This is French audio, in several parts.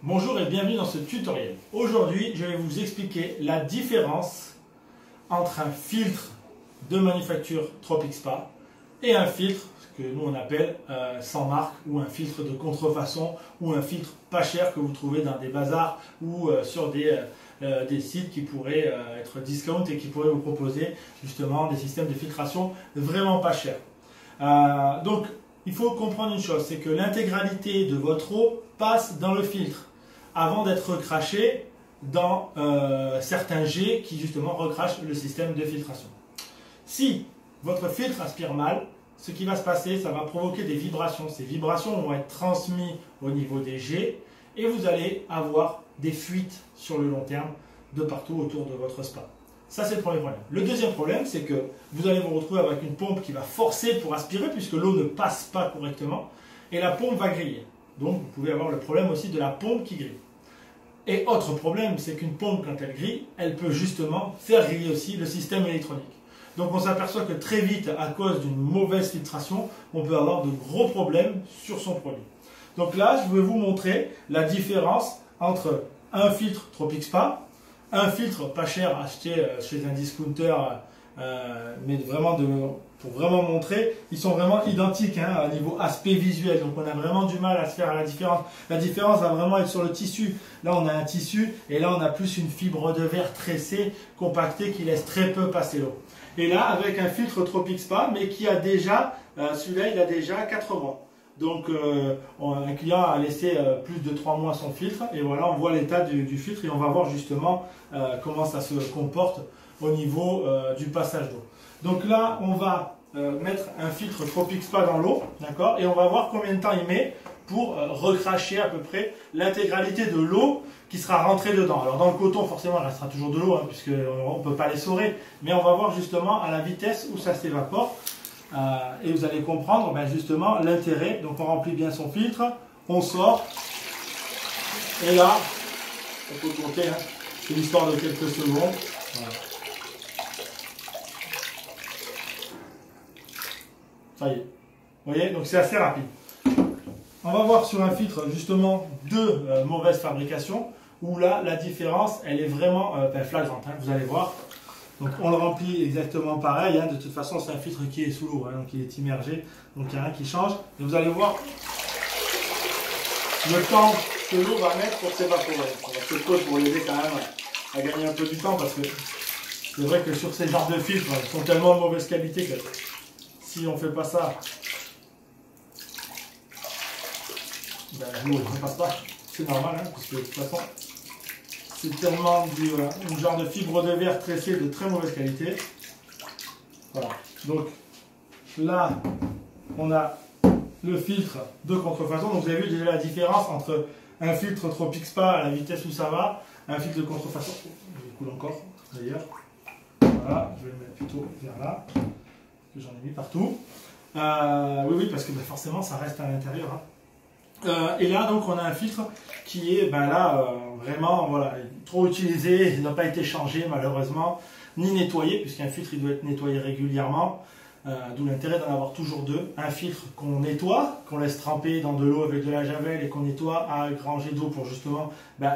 Bonjour et bienvenue dans ce tutoriel. Aujourd'hui, je vais vous expliquer la différence entre un filtre de manufacture Tropicspa et un filtre que nous on appelle sans marque, ou un filtre de contrefaçon, ou un filtre pas cher que vous trouvez dans des bazars ou sur des sites qui pourraient être discount et qui pourraient vous proposer justement des systèmes de filtration vraiment pas chers. Donc il faut comprendre une chose, c'est que l'intégralité de votre eau passe dans le filtre avant d'être recrachée dans certains jets qui justement recrachent le système de filtration. Si votre filtre aspire mal, ce qui va se passer, ça va provoquer des vibrations. Ces vibrations vont être transmises au niveau des jets et vous allez avoir des fuites sur le long terme de partout autour de votre spa. Ça, c'est le premier problème. Le deuxième problème, c'est que vous allez vous retrouver avec une pompe qui va forcer pour aspirer puisque l'eau ne passe pas correctement et la pompe va griller. Donc, vous pouvez avoir le problème aussi de la pompe qui grille. Et autre problème, c'est qu'une pompe, quand elle grille, elle peut justement faire griller aussi le système électronique. Donc, on s'aperçoit que très vite, à cause d'une mauvaise filtration, on peut avoir de gros problèmes sur son produit. Donc là, je vais vous montrer la différence entre un filtre Tropicspa, un filtre pas cher acheté chez un discounter, mais vraiment pour vraiment montrer, ils sont vraiment identiques à niveau aspect visuel. Donc on a vraiment du mal à se faire à la différence. La différence va vraiment être sur le tissu. Là on a un tissu et là on a plus une fibre de verre tressée, compactée qui laisse très peu passer l'eau. Et là avec un filtre Tropicspa, mais qui a déjà, celui-là il a déjà 4 mois. Donc un client a laissé plus de 3 mois son filtre et voilà on voit l'état du filtre et on va voir justement comment ça se comporte au niveau du passage d'eau. Donc là on va mettre un filtre Tropicspa dans l'eau, d'accord, et on va voir combien de temps il met pour recracher à peu près l'intégralité de l'eau qui sera rentrée dedans. Alors dans le coton forcément il restera toujours de l'eau puisqu'on ne peut pas l'essorer, mais on va voir justement à la vitesse où ça s'évapore. Et vous allez comprendre justement l'intérêt. Donc on remplit bien son filtre, on sort, et là, on peut compter, c'est l'histoire de quelques secondes. Voilà. Ça y est. Vous voyez, donc c'est assez rapide. On va voir sur un filtre justement de mauvaise fabrication, où là, la différence, elle est vraiment flagrante, vous allez voir. Donc on le remplit exactement pareil, de toute façon c'est un filtre qui est sous l'eau, donc il est immergé, donc il n'y a rien qui change. Et vous allez voir le temps que l'eau va mettre pour s'évaporer. On va se coller pour l'aider quand même à gagner un peu du temps parce que c'est vrai que sur ces genres de filtres, ils sont tellement de mauvaise qualité que si on ne fait pas ça, l'eau ne passe pas, c'est normal, parce que de toute façon c'est tellement un genre de fibre de verre tressée de très mauvaise qualité. Voilà. Donc là, on a le filtre de contrefaçon. Donc vous avez vu déjà la différence entre un filtre Tropicspa à la vitesse où ça va, un filtre de contrefaçon. Il coule encore d'ailleurs. Voilà, je vais le mettre plutôt vers là, parce que j'en ai mis partout. Oui, parce que forcément ça reste à l'intérieur. Et là donc on a un filtre qui est vraiment trop utilisé, il n'a pas été changé malheureusement, ni nettoyé, puisqu'un filtre il doit être nettoyé régulièrement, d'où l'intérêt d'en avoir toujours deux. Un filtre qu'on nettoie, qu'on laisse tremper dans de l'eau avec de la javel et qu'on nettoie à un grand jet d'eau pour justement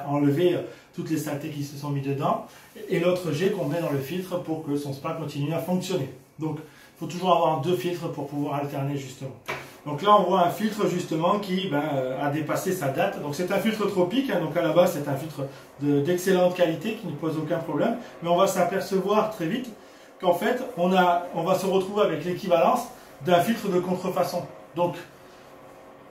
enlever toutes les saletés qui se sont mis dedans, et l'autre jet qu'on met dans le filtre pour que son spa continue à fonctionner. Donc il faut toujours avoir deux filtres pour pouvoir alterner justement. Donc là, on voit un filtre justement qui a dépassé sa date. Donc c'est un filtre tropique, donc à la base c'est un filtre d'excellente qualité qui ne pose aucun problème. Mais on va s'apercevoir très vite qu'en fait, on va se retrouver avec l'équivalence d'un filtre de contrefaçon. Donc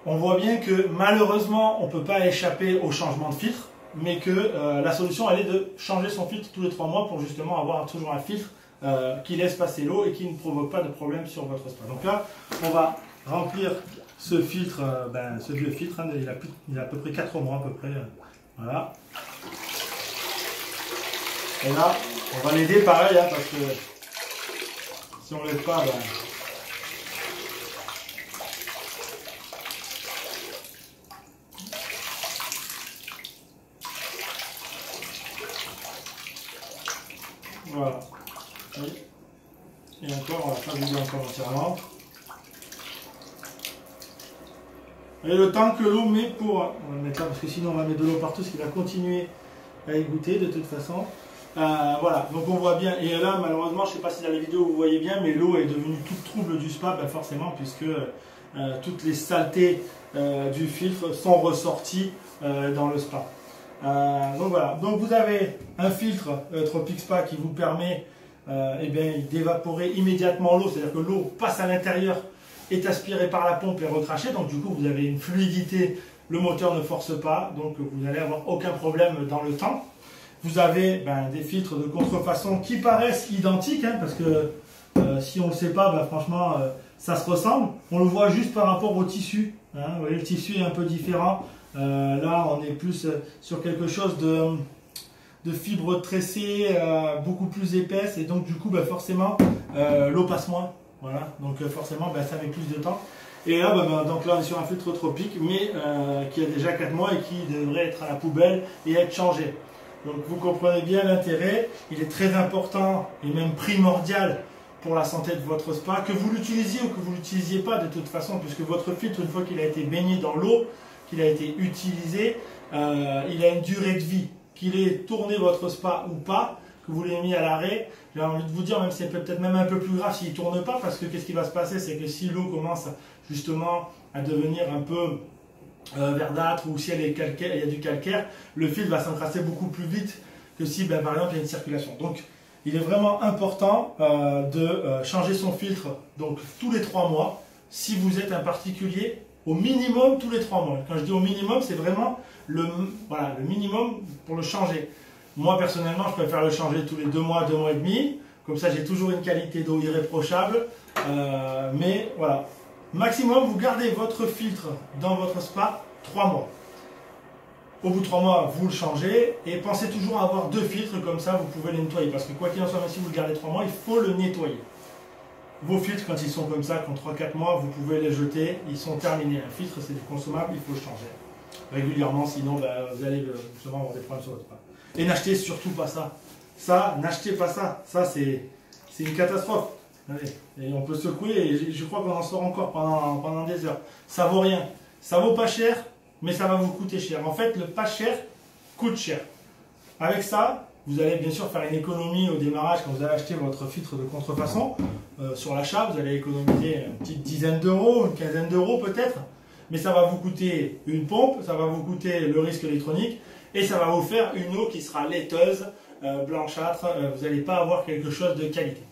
on voit bien que malheureusement, on ne peut pas échapper au changement de filtre, mais que la solution elle est de changer son filtre tous les 3 mois pour justement avoir toujours un filtre qui laisse passer l'eau et qui ne provoque pas de problème sur votre spa. Donc là, on va remplir ce filtre, ce vieux filtre, il a à peu près 4 mois à peu près, voilà. Et là, on va l'aider pareil, parce que si on ne l'aide pas, voilà. Et encore, on va pas vider encore entièrement. Et le temps que l'eau met pour... On va le mettre là parce que sinon on va mettre de l'eau partout, parce qu'il va continuer à égoutter de toute façon. Voilà, donc on voit bien. Et là, malheureusement, je ne sais pas si dans la vidéo vous voyez bien, mais l'eau est devenue toute trouble du spa, ben forcément, puisque toutes les saletés du filtre sont ressorties dans le spa. Donc voilà, donc vous avez un filtre Tropic Spa qui vous permet d'évaporer immédiatement l'eau, c'est-à-dire que l'eau passe à l'intérieur, est aspirée par la pompe et recrachée, donc du coup vous avez une fluidité, le moteur ne force pas, donc vous n'allez avoir aucun problème dans le temps. Vous avez des filtres de contrefaçon qui paraissent identiques, hein, parce que si on ne le sait pas, franchement ça se ressemble, on le voit juste par rapport au tissu, hein. Vous voyez, le tissu est un peu différent. Là, on est plus sur quelque chose de fibre tressée, beaucoup plus épaisse, et donc du coup, forcément, l'eau passe moins. Voilà, donc forcément, ça met plus de temps. Et là, donc là, on est sur un filtre tropique, mais qui a déjà 4 mois et qui devrait être à la poubelle et être changé. Donc vous comprenez bien l'intérêt. Il est très important et même primordial pour la santé de votre spa, que vous l'utilisiez ou que vous ne l'utilisiez pas de toute façon, puisque votre filtre, une fois qu'il a été baigné dans l'eau, qu'il a été utilisé, il a une durée de vie. Qu'il ait tourné votre spa ou pas, que vous l'ayez mis à l'arrêt, j'ai envie de vous dire, même si c'est peut-être même un peu plus grave s'il ne tourne pas, parce que qu'est-ce qui va se passer, c'est que si l'eau commence justement à devenir un peu verdâtre, ou si elle est calcaire, il y a du calcaire, le filtre va s'encrasser beaucoup plus vite que si par exemple il y a une circulation. Donc il est vraiment important de changer son filtre donc tous les 3 mois, si vous êtes un particulier, au minimum tous les 3 mois. Quand je dis au minimum, c'est vraiment le minimum pour le changer. Moi personnellement, je préfère le changer tous les 2 mois, 2 mois et demi. Comme ça, j'ai toujours une qualité d'eau irréprochable. Mais voilà, maximum, vous gardez votre filtre dans votre spa 3 mois. Au bout de 3 mois, vous le changez et pensez toujours à avoir 2 filtres, comme ça vous pouvez les nettoyer. Parce que quoi qu'il en soit, même si vous le gardez 3 mois, il faut le nettoyer. Vos filtres, quand ils sont comme ça, quand 3-4 mois, vous pouvez les jeter, ils sont terminés. Un filtre, c'est du consommable, il faut le changer régulièrement, sinon vous allez justement avoir des problèmes sur votre spa. Et n'achetez surtout pas ça. Ça, n'achetez pas ça. Ça, c'est une catastrophe. Allez. Et on peut secouer, et je crois qu'on en sort encore pendant des heures. Ça vaut rien. Ça vaut pas cher, mais ça va vous coûter cher. En fait, le pas cher coûte cher. Avec ça, vous allez bien sûr faire une économie au démarrage quand vous allez acheter votre filtre de contrefaçon. Sur l'achat, vous allez économiser une petite dizaine d'euros, une quinzaine d'euros peut-être. Mais ça va vous coûter une pompe, ça va vous coûter le risque électronique, et ça va vous faire une eau qui sera laiteuse, blanchâtre. Vous n'allez pas avoir quelque chose de qualité.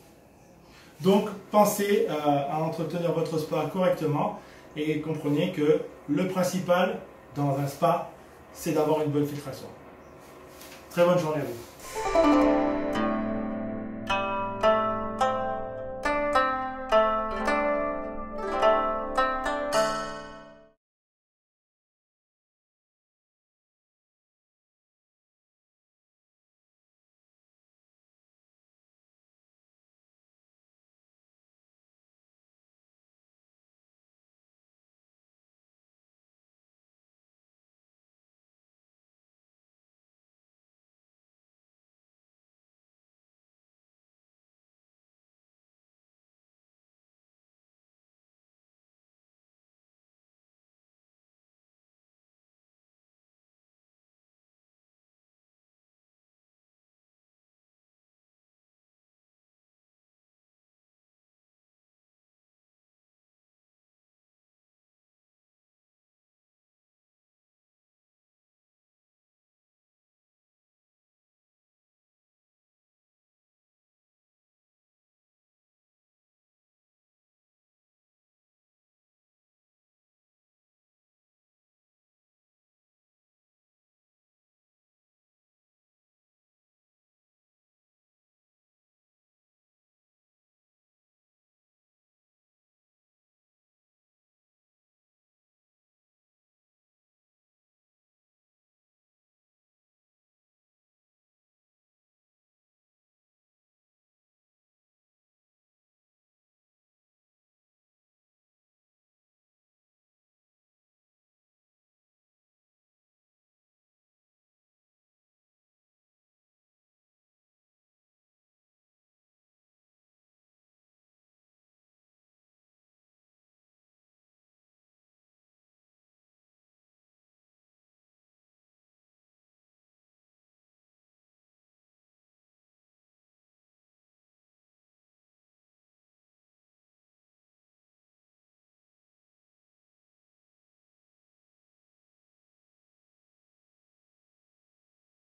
Donc pensez à entretenir votre spa correctement, et comprenez que le principal dans un spa, c'est d'avoir une bonne filtration. Très bonne journée à vous.